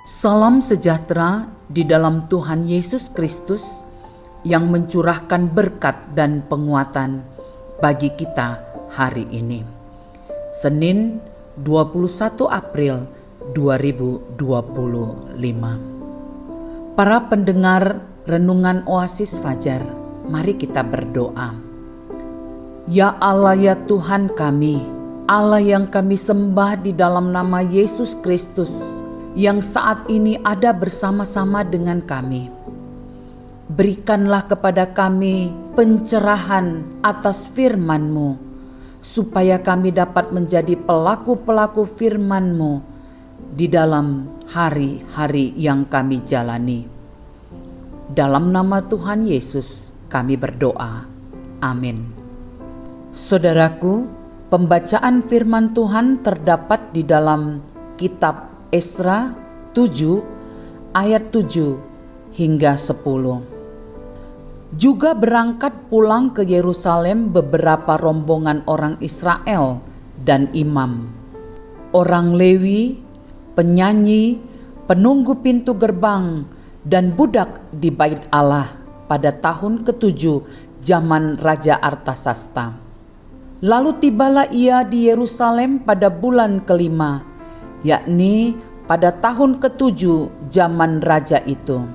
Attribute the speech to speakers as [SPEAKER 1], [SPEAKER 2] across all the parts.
[SPEAKER 1] Salam sejahtera di dalam Tuhan Yesus Kristus yang mencurahkan berkat dan penguatan bagi kita hari ini. Senin 21 April 2025. Para pendengar Renungan Oasis Fajar, mari kita berdoa. Ya Allah, ya Tuhan kami, Allah yang kami sembah di dalam nama Yesus Kristus, yang saat ini ada bersama-sama dengan kami. Berikanlah kepada kami pencerahan atas firman-Mu, supaya kami dapat menjadi pelaku-pelaku firman-Mu di dalam hari-hari yang kami jalani. Dalam nama Tuhan Yesus kami berdoa. Amin. Saudaraku, pembacaan firman Tuhan terdapat di dalam kitab Esra 7 ayat 7 hingga 10. Juga berangkat pulang ke Yerusalem beberapa rombongan orang Israel dan imam, orang Lewi, penyanyi, penunggu pintu gerbang, dan budak di bait Allah pada tahun ke-7 zaman Raja Artasasta. Lalu tibalah ia di Yerusalem pada bulan ke-5, yakni pada tahun ke-7 zaman raja itu.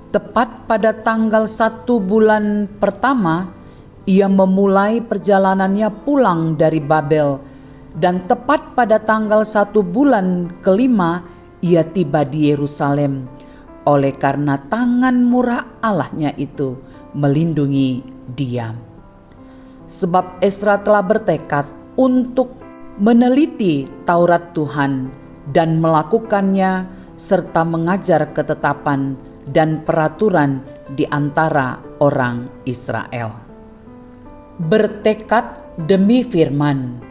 [SPEAKER 1] Tepat pada tanggal 1 bulan pertama, ia memulai perjalanannya pulang dari Babel, dan tepat pada tanggal 1 bulan ke-5, ia tiba di Yerusalem, oleh karena tangan murah Allahnya itu melindungi dia. Sebab Esra telah bertekad untuk meneliti Taurat Tuhan dan melakukannya serta mengajar ketetapan dan peraturan di antara orang Israel. Bertekad demi firman.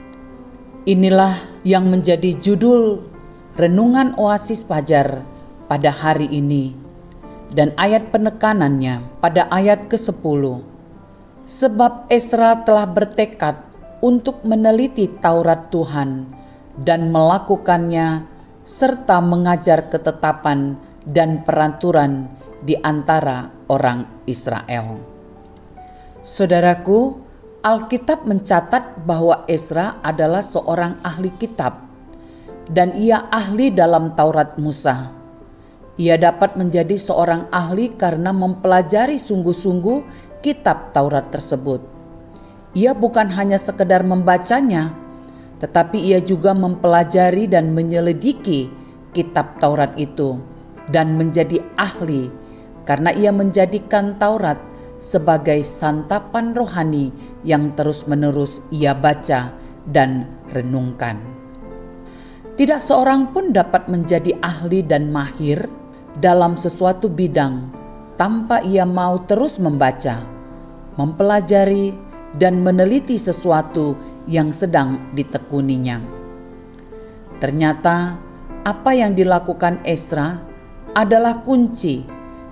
[SPEAKER 1] Inilah yang menjadi judul Renungan Oasis Fajar pada hari ini, dan ayat penekanannya pada ayat ke-10. Sebab Esra telah bertekad untuk meneliti Taurat Tuhan dan melakukannya serta mengajar ketetapan dan peraturan di antara orang Israel. Saudaraku, Alkitab mencatat bahwa Esra adalah seorang ahli kitab dan ia ahli dalam Taurat Musa. Ia dapat menjadi seorang ahli karena mempelajari sungguh-sungguh kitab Taurat tersebut. Ia bukan hanya sekedar membacanya, tetapi ia juga mempelajari dan menyelidiki kitab Taurat itu dan menjadi ahli karena ia menjadikan Taurat sebagai santapan rohani yang terus-menerus ia baca dan renungkan. Tidak seorang pun dapat menjadi ahli dan mahir dalam sesuatu bidang tanpa ia mau terus membaca, mempelajari, dan meneliti sesuatu yang sedang ditekuninya. Ternyata apa yang dilakukan Esra adalah kunci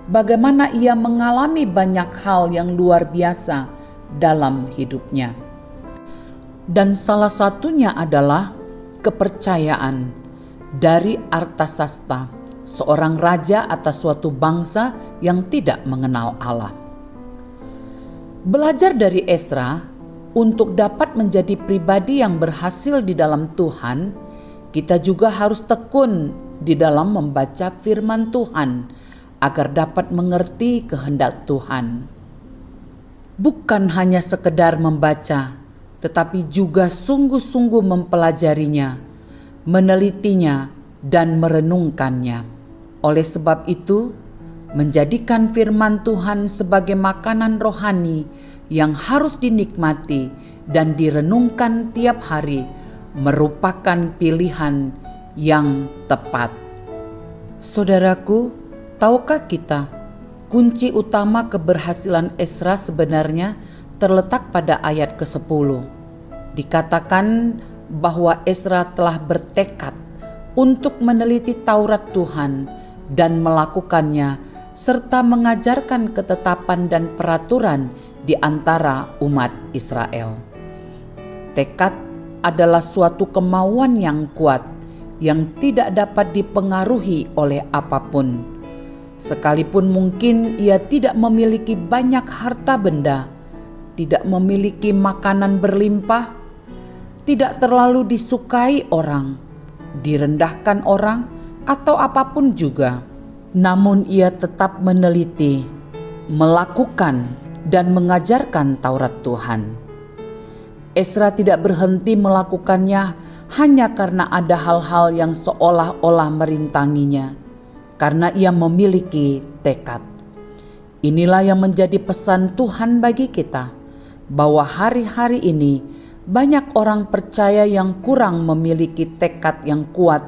[SPEAKER 1] bagaimana ia mengalami banyak hal yang luar biasa dalam hidupnya. Dan salah satunya adalah kepercayaan dari Artasasta, seorang raja atas suatu bangsa yang tidak mengenal Allah. Belajar dari Esra untuk dapat menjadi pribadi yang berhasil di dalam Tuhan, kita juga harus tekun di dalam membaca firman Tuhan agar dapat mengerti kehendak Tuhan. Bukan hanya sekedar membaca, tetapi juga sungguh-sungguh mempelajarinya, menelitinya, dan merenungkannya. Oleh sebab itu, menjadikan firman Tuhan sebagai makanan rohani yang harus dinikmati dan direnungkan tiap hari merupakan pilihan yang tepat. Saudaraku, tahukah kita kunci utama keberhasilan Esra sebenarnya terletak pada ayat ke-10. Dikatakan bahwa Esra telah bertekad untuk meneliti Taurat Tuhan dan melakukannya serta mengajarkan ketetapan dan peraturan di antara umat Israel. Tekad adalah suatu kemauan yang kuat yang tidak dapat dipengaruhi oleh apapun. Sekalipun mungkin ia tidak memiliki banyak harta benda, tidak memiliki makanan berlimpah, tidak terlalu disukai orang, direndahkan orang, atau apapun juga. Namun ia tetap meneliti, melakukan, dan mengajarkan Taurat Tuhan. Esra tidak berhenti melakukannya hanya karena ada hal-hal yang seolah-olah merintanginya, karena ia memiliki tekad. Inilah yang menjadi pesan Tuhan bagi kita, bahwa hari-hari ini banyak orang percaya yang kurang memiliki tekad yang kuat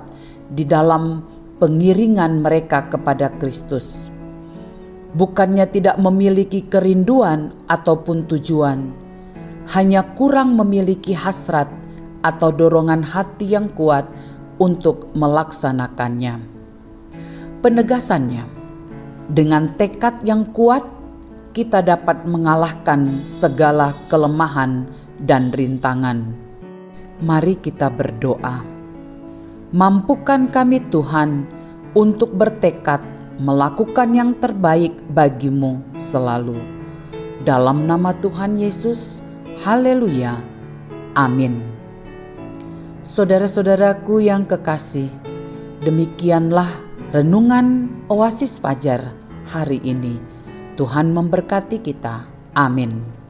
[SPEAKER 1] di dalam pengiringan mereka kepada Kristus. Bukannya tidak memiliki kerinduan ataupun tujuan, hanya kurang memiliki hasrat atau dorongan hati yang kuat untuk melaksanakannya. Penegasannya, dengan tekad yang kuat, kita dapat mengalahkan segala kelemahan dan rintangan. Mari kita berdoa. Mampukan kami Tuhan untuk bertekad melakukan yang terbaik bagimu selalu. Dalam nama Tuhan Yesus, haleluya, amin. Saudara-saudaraku yang kekasih, demikianlah renungan Oasis Fajar hari ini. Tuhan memberkati kita. Amin.